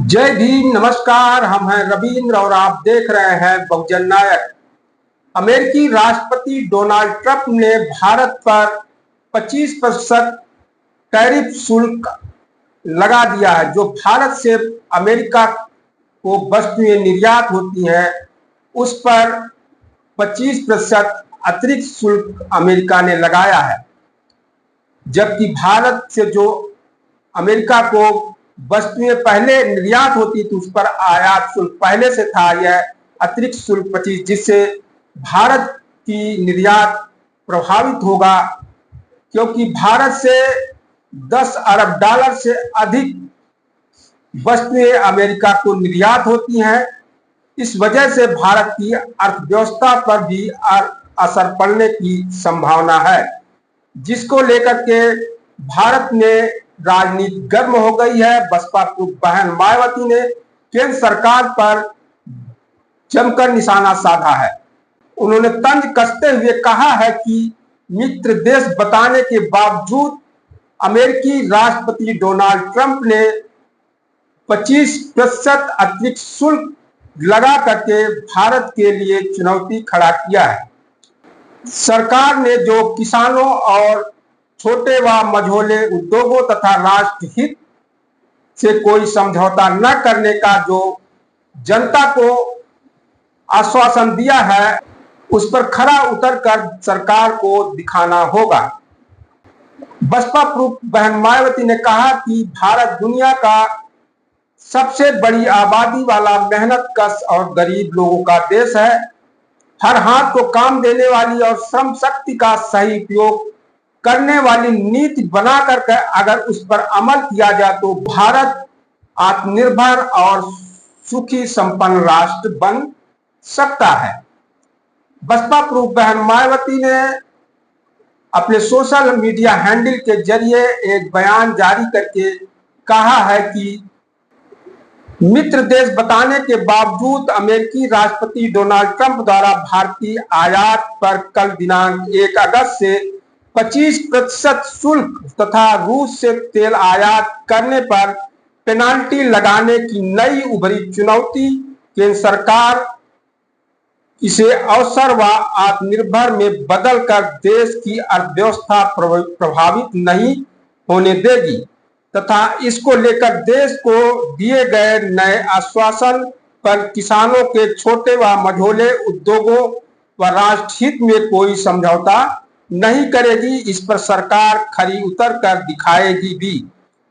जय भीम। नमस्कार, हम हैं रविंद्र और आप देख रहे हैं बहुजन नायक। अमेरिकी राष्ट्रपति डोनाल्ड ट्रंप ने भारत पर 25% टैरिफ शुल्क लगा दिया है। जो भारत से अमेरिका को वस्तुएं निर्यात होती हैं उस पर 25% अतिरिक्त शुल्क अमेरिका ने लगाया है, जबकि भारत से जो अमेरिका को वस्तुएं पहले निर्यात होती थी उस पर आयात शुल्क पहले से था। यह अतिरिक्त शुल्क 25, जिससे भारत की निर्यात प्रभावित होगा, क्योंकि भारत से 10 अरब डॉलर से अधिक वस्तुएं अमेरिका को निर्यात होती हैं। इस वजह से भारत की अर्थव्यवस्था पर भी असर पड़ने की संभावना है, जिसको लेकर के भारत में राजनीति गर्म हो गई है। बसपा बहन मायावती ने केंद्र सरकार पर जमकर निशाना साधा है। उन्होंने तंज कसते हुए कहा है कि मित्र देश बताने के बावजूद अमेरिकी राष्ट्रपति डोनाल्ड ट्रंप ने 25% अतिरिक्त शुल्क लगा करके भारत के लिए चुनौती खड़ा किया है। सरकार ने जो किसानों और छोटे व मझोले उद्योगों तथा राष्ट्रहित से कोई समझौता न करने का जो जनता को आश्वासन दिया है, उस पर खरा उतरकर सरकार को दिखाना होगा। बसपा बहन मायावती ने कहा कि भारत दुनिया का सबसे बड़ी आबादी वाला मेहनतकश और गरीब लोगों का देश है। हर हाथ को काम देने वाली और श्रम शक्ति का सही उपयोग करने वाली नीति बना करके अगर उस पर अमल किया जाए तो भारत आत्मनिर्भर और सुखी संपन्न राष्ट्र बन सकता है। बसपा बहन मायावती ने अपने सोशल मीडिया हैंडल के जरिए एक बयान जारी करके कहा है कि मित्र देश बताने के बावजूद अमेरिकी राष्ट्रपति डोनाल्ड ट्रंप द्वारा भारतीय आयात पर कल दिनांक 1 अगस्त से 25% शुल्क तथा रूस से तेल आयात करने पर पेनाल्टी लगाने की नई उभरी चुनौती केंद्र सरकार इसे अवसर व आत्मनिर्भर में बदलकर देश की अर्थव्यवस्था प्रभावित नहीं होने देगी तथा इसको लेकर देश को दिए गए नए आश्वासन पर किसानों के छोटे व मझोले उद्योगों व राष्ट्रहित में कोई समझौता नहीं करेगी। इस पर सरकार खरी उतर कर दिखाएगी भी,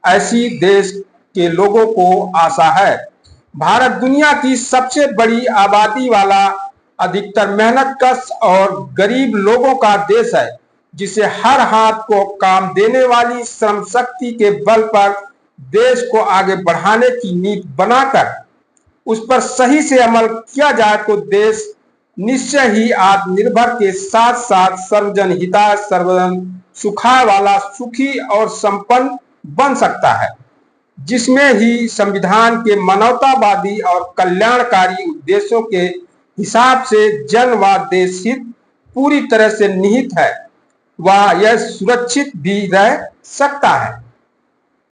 ऐसी देश के लोगों को आशा है। भारत दुनिया की सबसे बड़ी आबादी वाला अधिकतर मेहनतकश और गरीब लोगों का देश है, जिसे हर हाथ को काम देने वाली श्रम शक्ति के बल पर देश को आगे बढ़ाने की नीति बनाकर उस पर सही से अमल किया जाए तो देश निश्चय ही आत्मनिर्भर के साथ साथ सर्वजन हिताय सर्वजन सुखाय वाला सुखी और संपन्न बन सकता है, जिसमें ही संविधान के मानवतावादी और कल्याणकारी उद्देश्यों के हिसाब से जन व देश हित पूरी तरह से निहित है व यह सुरक्षित भी रह सकता है।